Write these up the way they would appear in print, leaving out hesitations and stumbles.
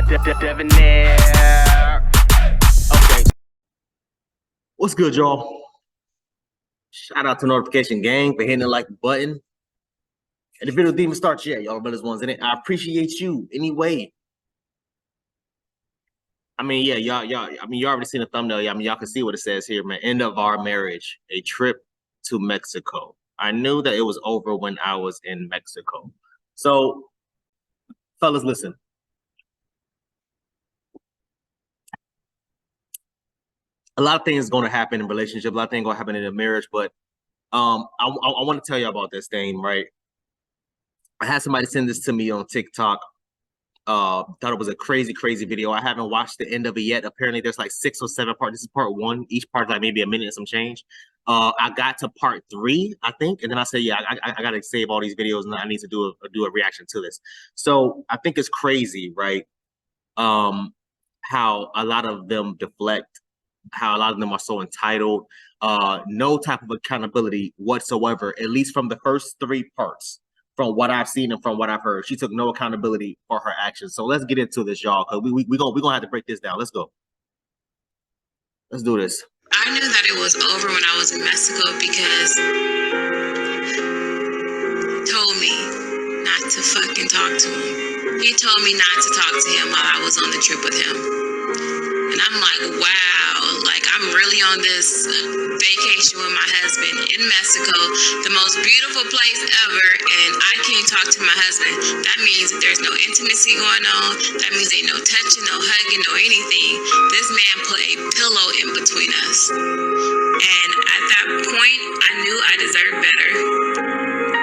Debonair. Okay. What's good, y'all? Shout out to Notification Gang for hitting the like button. And the video didn't even start yet. Y'all brothers ones in it. I appreciate you anyway. I mean, yeah, y'all. I mean, you already seen the thumbnail. I mean, y'all can see what it says here, man. End of our marriage, a trip to Mexico. I knew that it was over when I was in Mexico. So, fellas, listen. A lot of things going to happen in relationship. A lot of things going to happen in a marriage. But I want to tell you about this thing, right? I had somebody send this to me on TikTok. Thought it was a crazy video. I haven't watched the end of it yet. Apparently there's like 6 or 7 parts. This is part 1. Each part like maybe a minute and some change. I got to part 3, I think, and then I said, yeah, I gotta save all these videos and I need to do a reaction to this. So I think it's crazy, right? How a lot of them deflect, how a lot of them are so entitled, no type of accountability whatsoever, at least from the first 3 parts. From what I've seen and from what I've heard, she took no accountability for her actions. So let's get into this, y'all, because we're gonna have to break this down. Let's go. Let's do this. I knew that it was over when I was in Mexico because he told me not to fucking talk to him. He told me not to talk to him while I was on the trip with him. And I'm like, wow, like I'm really on this vacation with my husband in Mexico, the most beautiful place ever, and I can't talk to my husband. That means that there's no intimacy going on. That means ain't no touching, no hugging, no anything. This man put a pillow in between us. And at that point, I knew I deserved better.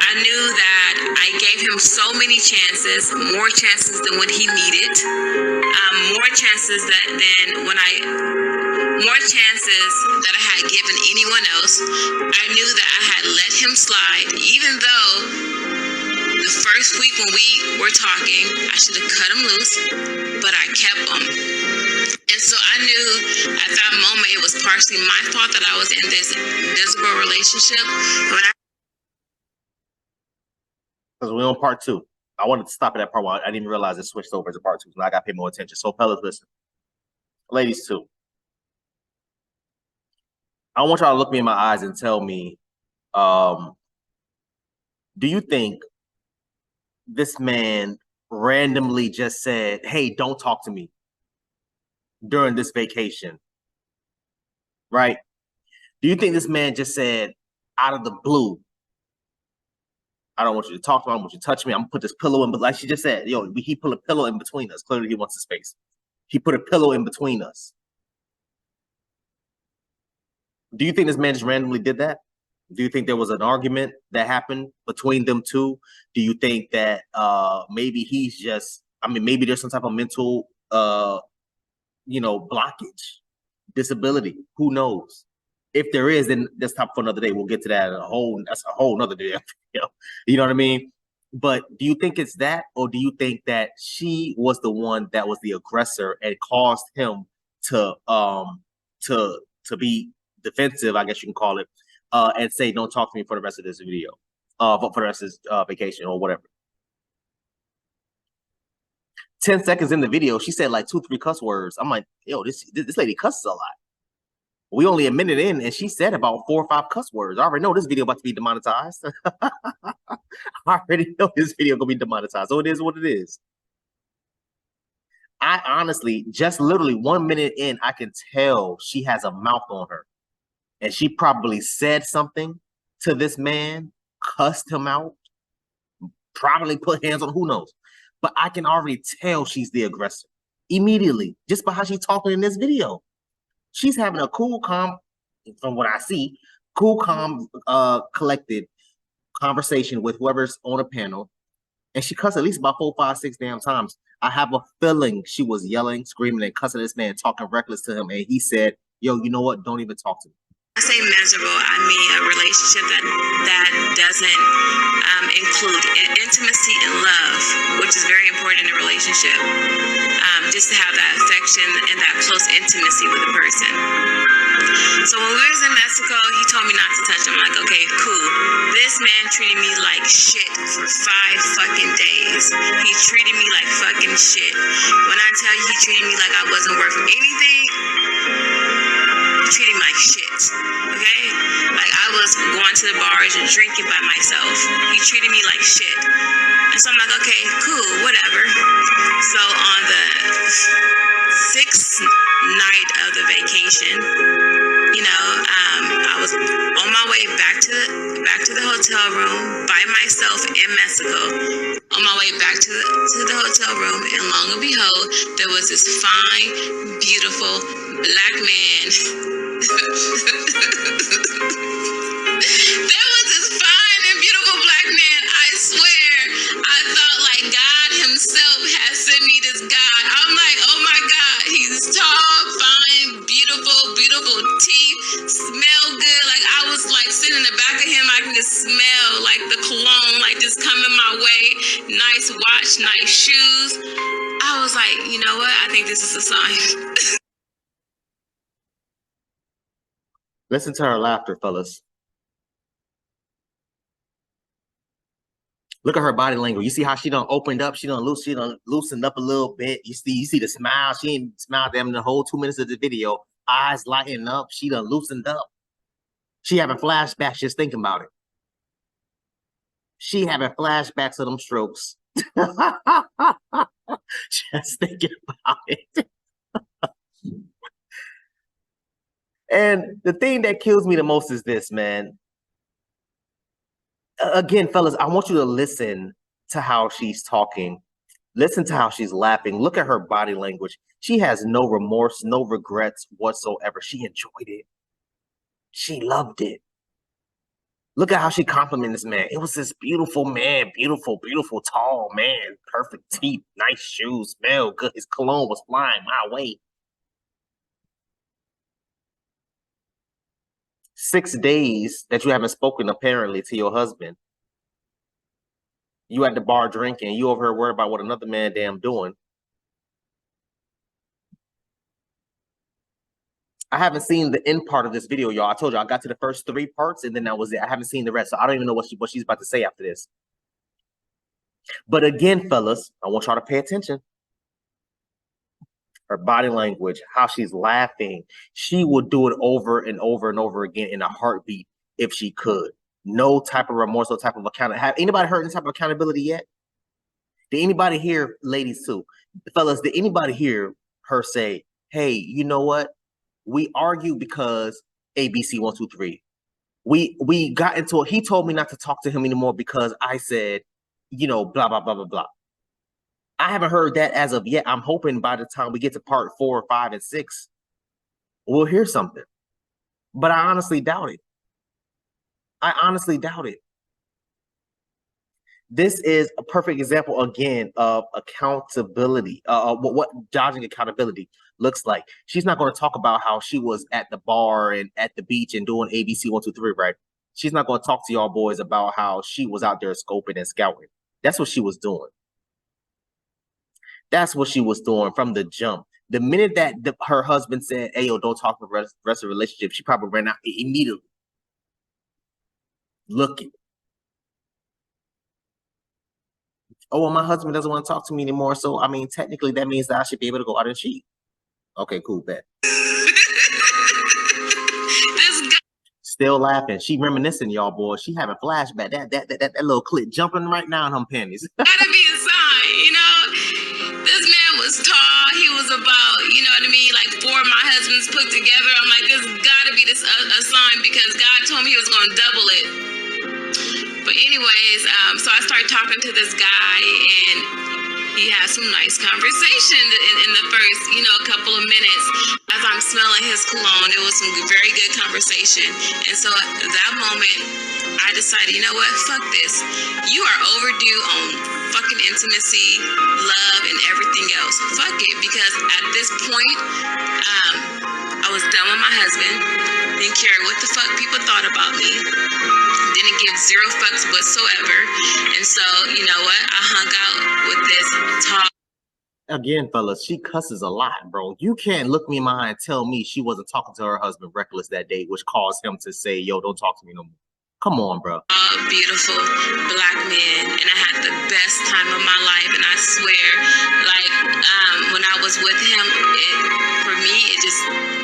I knew that I gave him so many chances, more chances than what he needed, more chances that I had given anyone else. I knew that I had let him slide, even though the first week when we were talking, I should have cut him loose, but I kept him. And so I knew at that moment it was partially my fault that I was in this miserable relationship. Because we're on part 2. I wanted to stop at that part 1. I didn't even realize it switched over to part 2. So now I got to pay more attention. So fellas, listen. Ladies too. I want y'all to look me in my eyes and tell me, do you think this man randomly just said, hey, don't talk to me during this vacation? Right? Do you think this man just said out of the blue, I don't want you to talk to me, I don't want you to touch me, I'm gonna put this pillow in, but like she just said, yo, he put a pillow in between us. Clearly he wants the space. He put a pillow in between us. Do you think this man just randomly did that? Do you think there was an argument that happened between them two? Do you think that maybe he's just, I mean, maybe there's some type of mental, blockage, disability? Who knows? If there is, then that's topic for another day. We'll get to that. That's a whole nother day. You know what I mean? But do you think it's that, or do you think that she was the one that was the aggressor and caused him to be defensive, I guess you can call it, and say, don't talk to me for the rest of this video, for the rest of this vacation or whatever. 10 seconds in the video, she said like 2-3 cuss words. I'm like, yo, this lady cusses a lot. We only a minute in, and she said about 4 or 5 cuss words. I already know this video about to be demonetized. I already know this video gonna be demonetized. So it is what it is. I honestly, just literally 1 minute in, I can tell she has a mouth on her. And she probably said something to this man, cussed him out, probably put hands on, who knows. But I can already tell she's the aggressor immediately, just by how she's talking in this video. She's having a cool, calm, from what I see, cool, calm, collected conversation with whoever's on a panel. And she cussed at least about 4, 5, 6 damn times. I have a feeling she was yelling, screaming, and cussing this man, talking reckless to him. And he said, yo, you know what? Don't even talk to me. I say miserable, I mean a relationship that doesn't include intimacy and love, which is very important in a relationship. just to have that affection and that close intimacy with a person. So when we was in Mexico, he told me not to touch him. I'm like, okay, cool. This man treated me like shit for 5 fucking days. He treated me like fucking shit. When I tell you he treated me like I wasn't worth anything, he treated me like shit. Okay? Like I was going to the bars and drinking by myself. He treated me like shit. And so I'm like, okay, cool, whatever. So on the 6th night of the vacation, you know, I was on my way back to the hotel room by myself in Mexico. On my way back to the hotel room, and long and behold, there was this fine, beautiful black man. There was this fine and beautiful black man. I swear, I thought like God himself had sent me this guy. I'm like, oh my God, he's tall, fine, beautiful teeth, smell good. Like I was like sitting in the back of him, I can just smell like the cologne, like just coming my way. Nice watch, nice shoes. I was like, you know what? I think this is a sign. Listen to her laughter, fellas. Look at her body language. You see how she done opened up? She done loosened up a little bit. You see the smile. She ain't smiled at them the whole 2 minutes of the video. Eyes lighting up. She done loosened up. She having flashbacks just thinking about it. She having flashbacks of them strokes. Just thinking about it. And the thing that kills me the most is this, man. Again, fellas, I want you to listen to how she's talking. Listen to how she's laughing. Look at her body language. She has no remorse, no regrets whatsoever. She enjoyed it. She loved it. Look at how she complimented this man. It was this beautiful man, beautiful, tall man, perfect teeth, nice shoes, smell good. His cologne was flying my way. 6 days that you haven't spoken apparently to your husband. You at the bar drinking. You over here worried about what another man damn doing. I haven't seen the end part of this video, y'all. I told you I got to the first 3 parts and then that was it. I haven't seen the rest, so I don't even know what she's about to say after this. But again, fellas, I want y'all to pay attention. Her body language, how she's laughing. She would do it over and over and over again in a heartbeat if she could. No type of remorse, no type of accountability. Have anybody heard any type of accountability yet? Did anybody hear, ladies too, fellas, did anybody hear her say, hey, you know what? We argue because ABC 1, 2, 3. We got into it. He told me not to talk to him anymore because I said, you know, blah, blah, blah, blah, blah. I haven't heard that as of yet. I'm hoping by the time we get to part 4, 5, and 6, we'll hear something. But I honestly doubt it. I honestly doubt it. This is a perfect example, again, of accountability, what dodging accountability looks like. She's not going to talk about how she was at the bar and at the beach and doing ABC 1, 2, 3, right? She's not going to talk to y'all boys about how she was out there scoping and scouting. That's what she was doing. That's what she was doing from the jump. The minute that her husband said, hey, yo, don't talk for the rest of the relationship, she probably ran out immediately. Looking. Oh, well, my husband doesn't want to talk to me anymore. So, I mean, technically, that means that I should be able to go out and cheat. Okay, cool, bet. Still laughing. She reminiscing, y'all, boys. She having flashback. That little clip jumping right now in her panties. Gotta be a sign, you know? This man was tall. He was about, you know what I mean, like 4 of my husbands put together. I'm like, this gotta be a sign because God told me he was gonna double it. But anyways, so I started talking to this guy and he had some nice conversation in the first, you know, couple of minutes. As I'm smelling his cologne, it was some very good conversation. And so at that moment, I decided, you know what, fuck this. You are overdue on fucking intimacy, love, and everything else. Fuck it, because at this point, I was done with my husband. Didn't care what the fuck people thought about me. Didn't give 0 fucks whatsoever. And so, you know what, I hung out with this tall Again, fellas, she cusses a lot, bro. You can't look me in my eye and tell me she wasn't talking to her husband reckless that day, which caused him to say, yo, don't talk to me no more. Come on, bro. Beautiful black men, and I had the best time of my life. And I swear, like, when I was with him, for me,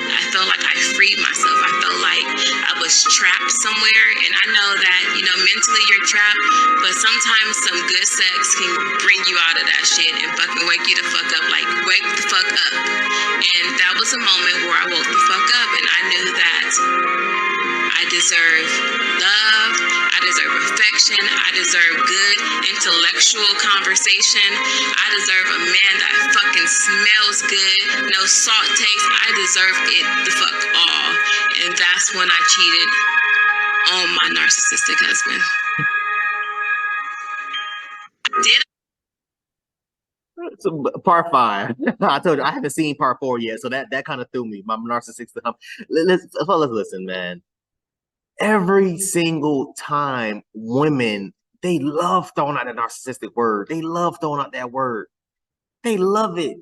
I felt like I freed myself. I felt like I was trapped somewhere, and I know that, mentally you're trapped, but sometimes some good sex can bring you out of that shit and fucking wake you the fuck up. Like, wake the fuck up. And that was a moment where I woke the fuck up, and I knew that I deserve love, I deserve affection, I deserve good intellectual conversation, I deserve a man that fucking smells good, no salt taste, I deserve it the fuck all. And that's when I cheated on my narcissistic husband. So part 5. I told you I haven't seen part 4 yet, so that kind of threw me. My narcissistic. Let's listen, man. Every single time, women, they love throwing out a narcissistic word. They love throwing out that word. They love it.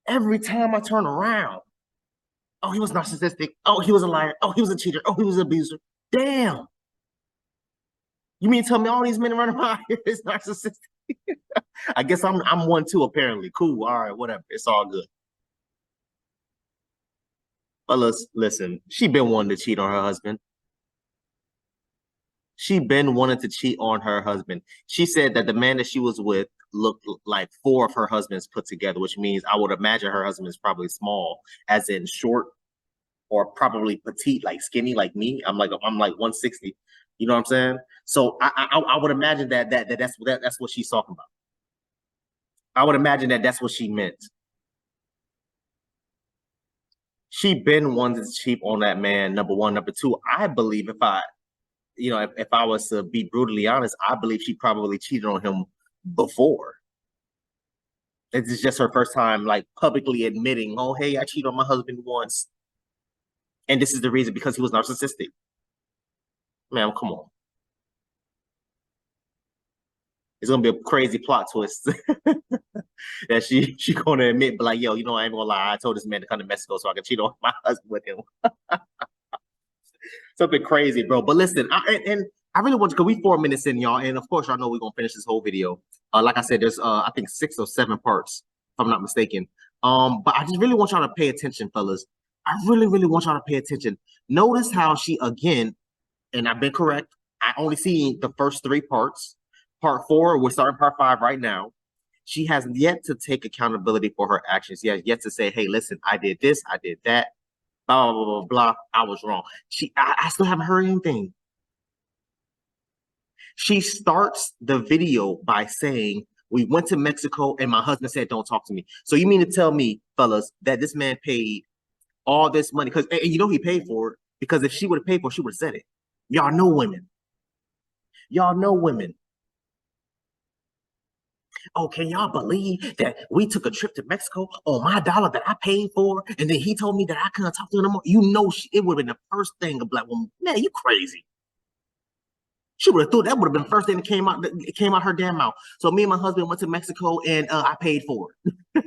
Every time I turn around, oh, he was narcissistic. Oh, he was a liar. Oh, he was a cheater. Oh, he was an abuser. Damn. You mean to tell me all these men running around here is narcissistic? I guess I'm one too, apparently. Cool. All right, whatever. It's all good. But listen, she been wanting to cheat on her husband. She been wanting to cheat on her husband. She said that the man that she was with looked like 4 of her husbands put together, which means I would imagine her husband is probably small, as in short, or probably petite, like skinny, like me. I'm like 160. You know what I'm saying? So I would imagine that's what she's talking about. I would imagine that's what she meant. She been wanting to cheat on that man. Number one, number two. I believe if I was to be brutally honest, I believe she probably cheated on him before. It's just her first time, like, publicly admitting, oh, hey, I cheated on my husband once. And this is the reason, because he was narcissistic. Man, come on. It's gonna be a crazy plot twist that she gonna admit, but like, yo, I ain't gonna lie, I told this man to come to Mexico so I can cheat on my husband with him. Something crazy, bro. But listen, I really want to, because we 4 minutes in, y'all, and of course, y'all know we're gonna finish this whole video. Like I said, there's I think 6 or 7 parts, if I'm not mistaken. But I just really want y'all to pay attention, fellas. I really, really want y'all to pay attention. Notice how she, again, and I've been correct, I only see the first 3 parts. Part 4, we're starting part 5 right now. She has yet to take accountability for her actions. She has yet to say, hey, listen, I did this, I did that, blah, blah, blah, blah, I was wrong. I still haven't heard anything. She starts the video by saying, we went to Mexico and my husband said, don't talk to me. So you mean to tell me, fellas, that this man paid all this money? Because, and he paid for it, because if she would have paid for it, she would have said it. Y'all know women. Y'all know women. Oh, can y'all believe that we took a trip to Mexico on my dollar that I paid for, and then he told me that I couldn't talk to him no more? It would have been the first thing a black woman. Man, you crazy. She would have thought that would have been the first thing that came out her damn mouth. So me and my husband went to Mexico, and I paid for it.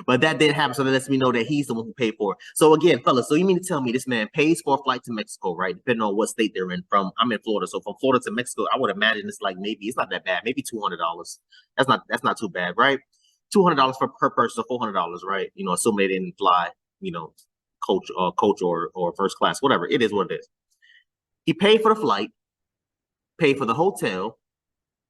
But that didn't happen, so that lets me know that he's the one who paid for it. So again, fellas, so you mean to tell me this man pays for a flight to Mexico, right? Depending on what state they're in. I'm in Florida, so from Florida to Mexico, I would imagine it's like, maybe it's not that bad, maybe $200. That's not too bad, right? $200 per person, $400, right? Assuming they didn't fly, coach or first class, whatever. It is what it is. He paid for the flight, paid for the hotel.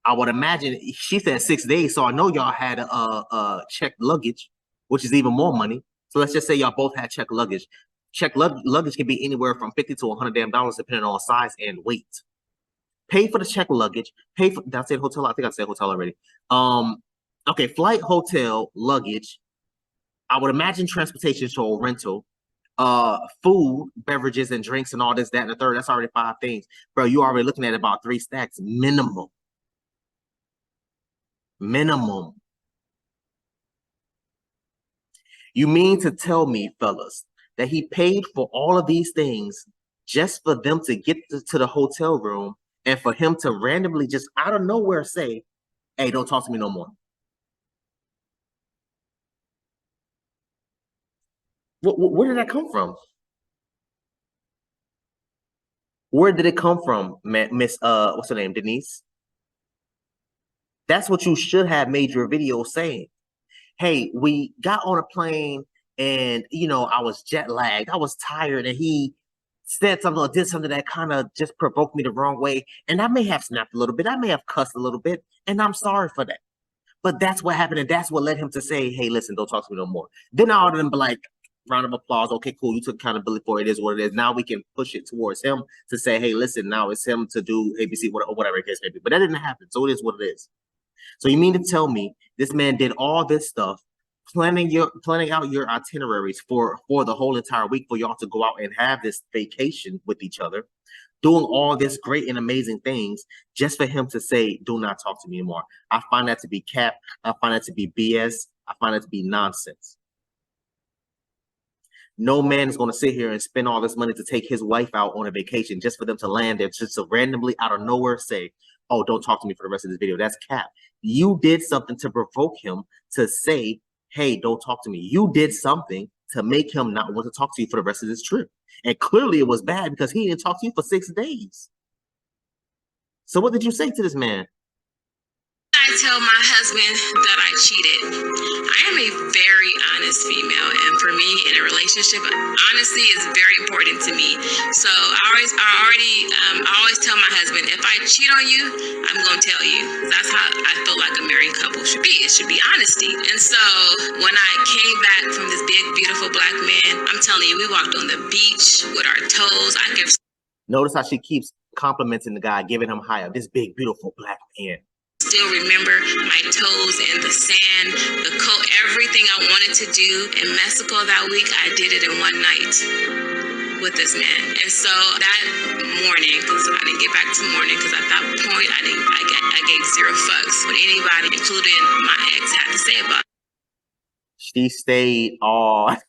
I would imagine she said 6 days, so I know y'all had a checked luggage, which is even more money. So let's just say y'all both had checked luggage. Checked luggage can be anywhere from $50 to $100 damn depending on size and weight. Pay for the checked luggage. Did I say hotel? I think I said hotel already. Okay, flight, hotel, luggage. I would imagine transportation, so rental. Food, beverages, and drinks, and all this, that, and the third. That's already 5 things, bro. You already looking at about 3 stacks minimum. Minimum. You mean to tell me, fellas, that he paid for all of these things just for them to get to the hotel room and for him to randomly just out of nowhere say, hey, don't talk to me no more. Where did that come from? Where did it come from, Miss what's her name, Denise? That's what you should have made your video saying. Hey, we got on a plane and I was jet lagged. I was tired, and he said something or did something that kind of just provoked me the wrong way. And I may have snapped a little bit. I may have cussed a little bit, and I'm sorry for that. But that's what happened, and that's what led him to say, hey, listen, don't talk to me no more. Then all of them be like, round of applause. Okay, cool. You took accountability for it. It is what it is. Now we can push it towards him to say, hey, listen, now it's him to do ABC, whatever it case may be. But that didn't happen. So it is what it is. So you mean to tell me this man did all this stuff, planning out your itineraries for the whole entire week for y'all to go out and have this vacation with each other, doing all this great and amazing things just for him to say, do not talk to me anymore? I find that to be cap. I find that to be BS. I find that to be nonsense. No man is going to sit here and spend all this money to take his wife out on a vacation just for them to land there, just to randomly out of nowhere say, oh, don't talk to me for the rest of this video. That's cap. You did something to provoke him to say, hey, don't talk to me. You did something to make him not want to talk to you for the rest of this trip. And clearly it was bad because he didn't talk to you for 6 days. So what did you say to this man? I tell my husband that I cheated. I am a very honest female, and for me, in a relationship, honesty is very important to me. So I always tell my husband, if I cheat on you, I'm gonna tell you. That's how I feel like a married couple should be. It should be honesty. And so when I came back from this big, beautiful black man, I'm telling you, we walked on the beach with our toes. I can notice how she keeps complimenting the guy, giving him high up. This big, beautiful black man. Still remember my toes in the sand, the coat, everything I wanted to do in Mexico that week. I did it in one night with this man. And so that morning, because I didn't get back to morning, because at that point I gave zero fucks what anybody, including my ex, had to say about it. She stayed all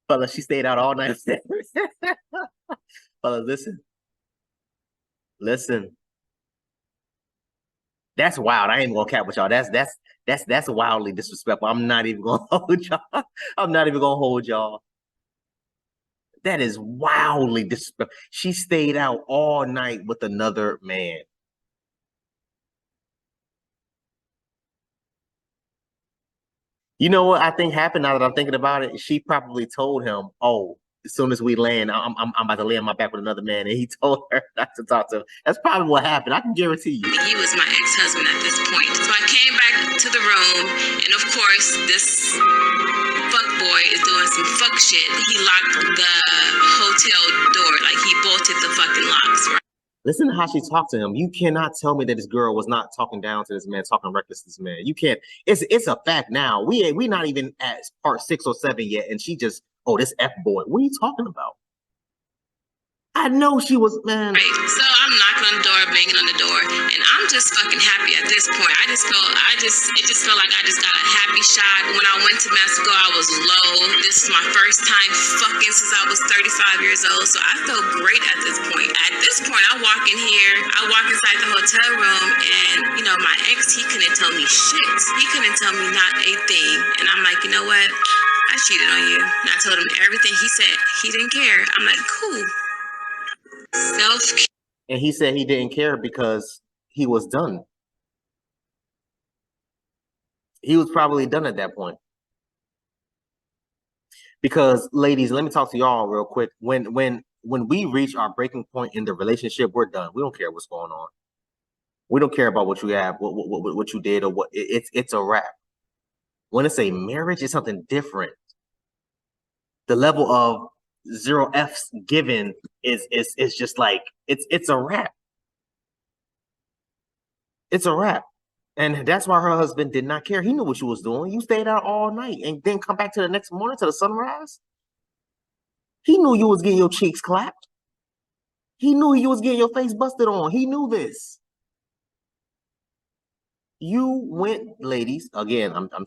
Fella, she stayed out all night. Fella, listen. That's wild. I ain't even gonna cap with y'all. That's wildly disrespectful. I'm not even gonna hold y'all. I'm not even gonna hold y'all. That is wildly disrespectful. She stayed out all night with another man. You know what I think happened now that I'm thinking about it? She probably told him, oh, as soon as we land, I'm about to lay on my back with another man. And he told her not to talk to him. That's probably what happened. I can guarantee you. He was my ex-husband at this point. So I came back to the room, and of course, this fuck boy is doing some fuck shit. He locked the hotel door, like he bolted the fucking locks, right? Listen to how she talked to him. You cannot tell me that this girl was not talking down to this man, talking reckless to this man. You can't. It's a fact now. We not even at part 6 or 7 yet, and she just, oh, this F boy. What are you talking about? I know she was, man. Right. So I'm knocking on the door, banging on the door, and I'm just fucking happy at this point. It just felt like I just got a happy shot. When I went to Mexico, I was low. This is my first time fucking since I was 35 years old, so I felt great at this point. At this point, I walk inside the hotel room, and my ex, he couldn't tell me shit. He couldn't tell me not a thing, and I'm like, you know what? I cheated on you, and I told him everything. He said he didn't care. I'm like, cool. And he said he didn't care because he was done. He was probably done at that point. Because, ladies, let me talk to y'all real quick. When we reach our breaking point in the relationship, we're done. We don't care what's going on. We don't care about what you have, what you did, or what. It's a wrap. When it's a marriage, it's something different. The level of 0 F's given is just like it's a wrap. It's a wrap. And that's why her husband did not care. He knew what she was doing. You stayed out all night and then come back to the next morning to the sunrise. He knew you was getting your cheeks clapped. He knew you was getting your face busted on. He knew this. You went, ladies, again, I'm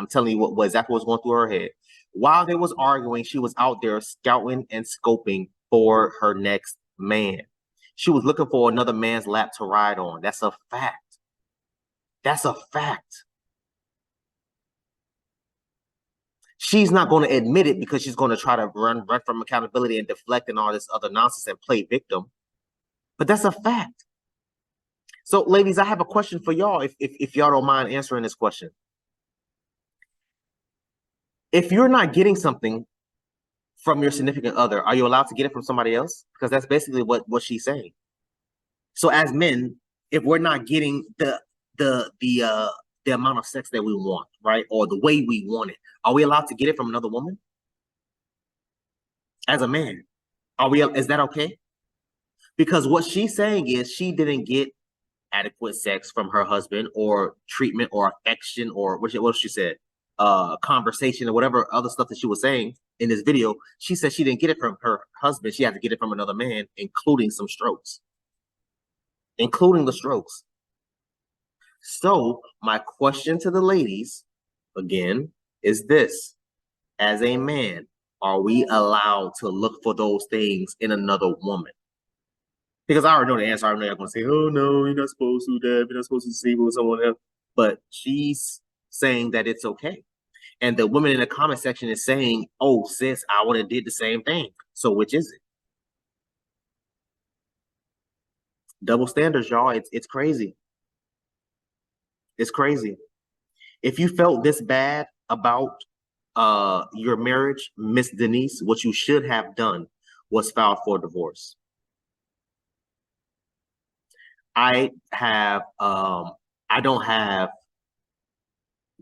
telling you what exactly what's going through her head. While they was arguing, she was out there scouting and scoping for her next man. She was looking for another man's lap to ride on. That's a fact. That's a fact. She's not going to admit it because she's going to try to run from accountability and deflect and all this other nonsense and play victim. But that's a fact. So, ladies, I have a question for y'all, if y'all don't mind answering this question. If you're not getting something from your significant other, are you allowed to get it from somebody else? Because that's basically what she's saying. So as men, if we're not getting the amount of sex that we want, right, or the way we want it, are we allowed to get it from another woman? As a man, is that okay? Because what she's saying is she didn't get adequate sex from her husband, or treatment, or affection, or what she said, conversation, or whatever other stuff that she was saying in this video. She said she didn't get it from her husband. She had to get it from another man, including some strokes. Including the strokes. So my question to the ladies, again, is this. As a man, are we allowed to look for those things in another woman? Because I already know the answer. I know you're going to say, oh, no, you're not supposed to, Deb. You're not supposed to see with someone else. But she's saying that it's okay. And the woman in the comment section is saying, oh, sis, I would have did the same thing. So which is it? Double standards, y'all. It's crazy. It's crazy. If you felt this bad about your marriage, Miss Denise, what you should have done was file for divorce. I don't have,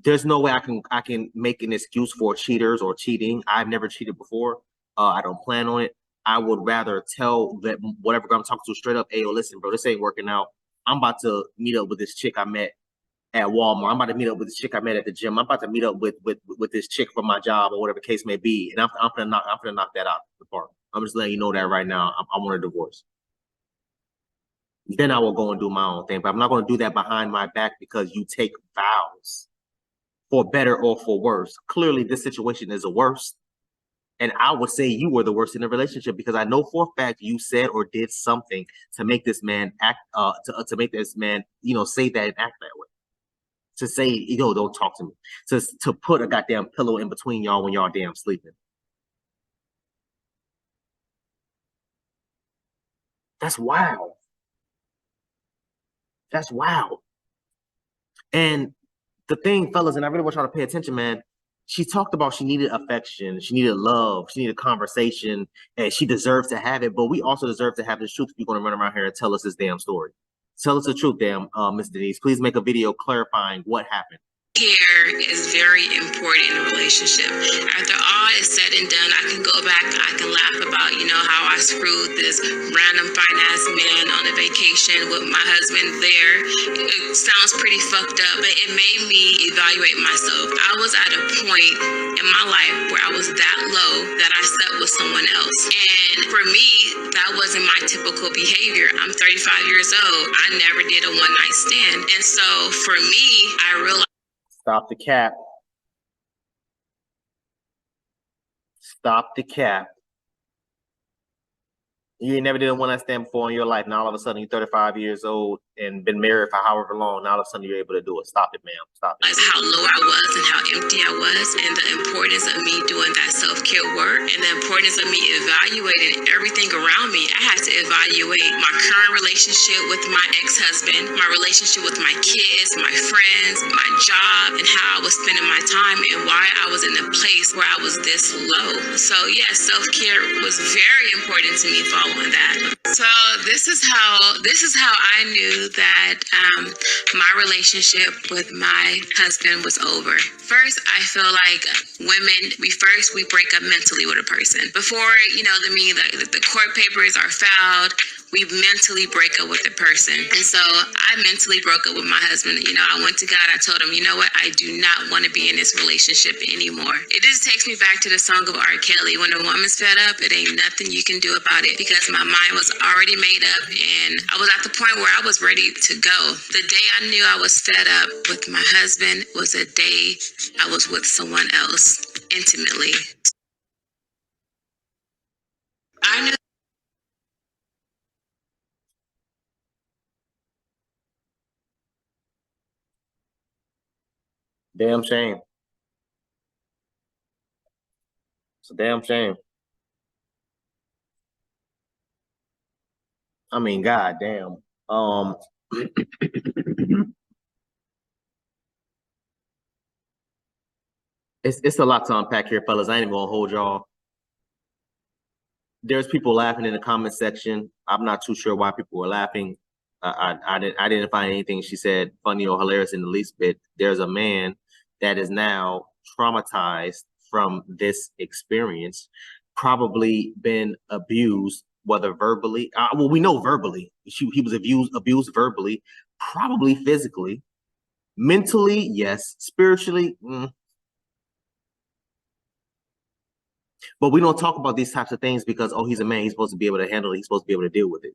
there's no way I can make an excuse for cheaters or cheating. I've never cheated before. I don't plan on it. I would rather tell that whatever I'm talking to straight up, hey, yo, listen, bro, this ain't working out. I'm about to meet up with this chick I met at Walmart. I'm about to meet up with this chick I met at the gym. I'm about to meet up with this chick from my job or whatever the case may be. And I'm gonna knock that out the park. I'm just letting you know that right now. I want a divorce. Then I will go and do my own thing. But I'm not going to do that behind my back because you take vows for better or for worse. Clearly, this situation is a worst. And I would say you were the worst in the relationship because I know for a fact you said or did something to make this man act, to make this man, say that and act that way. To say, don't talk to me. To put a goddamn pillow in between y'all when y'all damn sleeping. That's wild. That's wild. And the thing, fellas, and I really want y'all to pay attention, man. She talked about she needed affection, she needed love, she needed conversation, and she deserves to have it. But we also deserve to have this truth if you're going to run around here and tell us this damn story. Tell us the truth, damn, Miss Denise. Please make a video clarifying what happened. Care is very important in a relationship. After all is said and done, I can go back, I can laugh about, how I screwed this random fine-ass man on a vacation with my husband there. It sounds pretty fucked up, but it made me evaluate myself. I was at a point in my life where I was that low that I slept with someone else. And for me, that wasn't my typical behavior. I'm 35 years old. I never did a one-night stand. And so for me, I realized. Stop the cap. Stop the cap. You ain't never did a one-night stand before in your life. Now all of a sudden you're 35 years old and been married for however long. Now all of a sudden you're able to do it. Stop it, ma'am. Stop it. How low I was and how empty I was, and the importance of me doing that self-care work, and the importance of me evaluating everything around me. I had to evaluate my current relationship with my ex-husband, my relationship with my kids, my friends, my job, and how I was spending my time, and why I was in a place where I was this low. So yeah, self-care was very important to me following that. So this is how I knew that my relationship with my husband was over. First, I feel like women, we break up mentally with a person. Before, the court papers are filed, we mentally break up with a person. And so I mentally broke up with my husband. I went to God, I told him, you know what, I do not want to be in this relationship anymore. It just takes me back to the song of R. Kelly. When a woman's fed up, it ain't nothing you can do about it, because my mind was already made up and I was at the point where I was ready to go. The day I knew I was fed up with my husband was a day I was with someone else. intimately. I knew. Damn shame. It's a damn shame. I mean, goddamn. It's a lot to unpack here, fellas. I ain't even gonna hold y'all. There's people laughing in the comment section. I'm not too sure why people were laughing. I didn't find anything she said funny or hilarious in the least bit. There's a man that is now traumatized from this experience, probably been abused, whether verbally. Well, we know verbally. He was abused verbally, probably physically, mentally, yes, spiritually. But we don't talk about these types of things because, oh, he's a man. He's supposed to be able to handle it. He's supposed to be able to deal with it.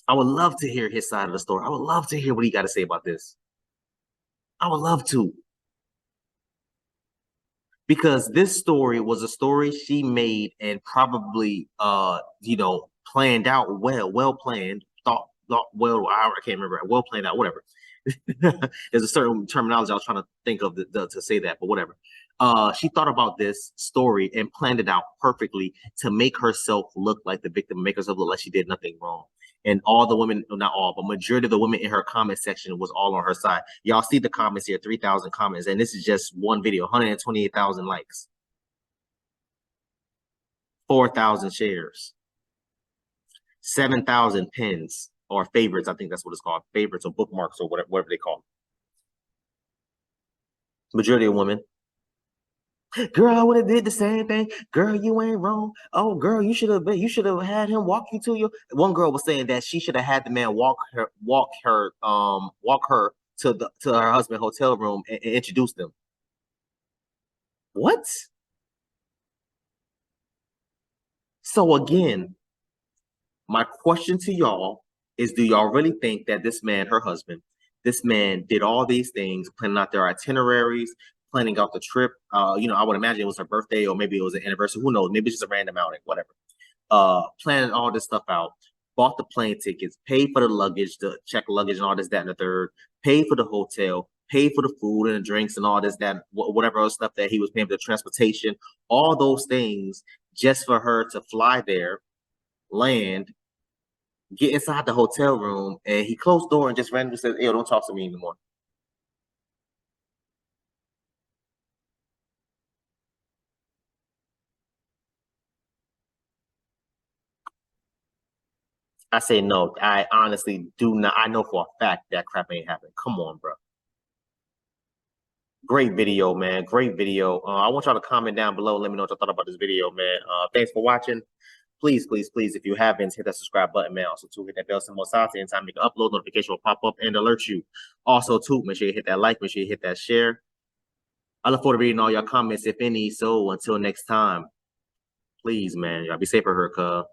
I would love to hear his side of the story. I would love to hear what he got to say about this. I would love to. Because this story was a story she made and probably, planned out well planned, thought well, I can't remember, well planned out, whatever. There's a certain terminology I was trying to think of to say that, but whatever. She thought about this story and planned it out perfectly to make herself look like the victim, make herself look like she did nothing wrong. And all the women, not all, but majority of the women in her comment section was all on her side. Y'all see the comments here, 3,000 comments, and this is just one video, 128,000 likes, 4,000 shares, 7,000 pins or favorites. I think that's what it's called, favorites or bookmarks or whatever they call them. Majority of women. Girl, I would have did the same thing. Girl, you ain't wrong. Oh, girl, you should have had him walk you to your. One girl was saying that she should have had the man walk her to her husband's hotel room and introduce them. What? So again, my question to y'all is: do y'all really think that this man, her husband, this man did all these things, planning out their itineraries, planning out the trip? I would imagine it was her birthday or maybe it was an anniversary. Who knows? Maybe it's just a random outing, whatever. Planning all this stuff out, bought the plane tickets, paid for the luggage, the check luggage and all this, that, and the third, paid for the hotel, paid for the food and the drinks and all this, that, whatever other stuff that he was paying for the transportation, all those things just for her to fly there, land, get inside the hotel room, and he closed the door and just randomly said, "Yo, don't talk to me anymore." I say no. I honestly do not. I know for a fact that crap ain't happening. Come on, bro. Great video, man. Great video. I want y'all to comment down below. Let me know what you thought about this video, man. Thanks for watching. Please, please, please, if you haven't, hit that subscribe button, man. Also, too, hit that bell symbol so anytime you can upload, notification will pop up and alert you. Also, too, make sure you hit that like, make sure you hit that share. I look forward to reading all your comments, if any. So until next time, please, man, y'all be safe for her, cuz.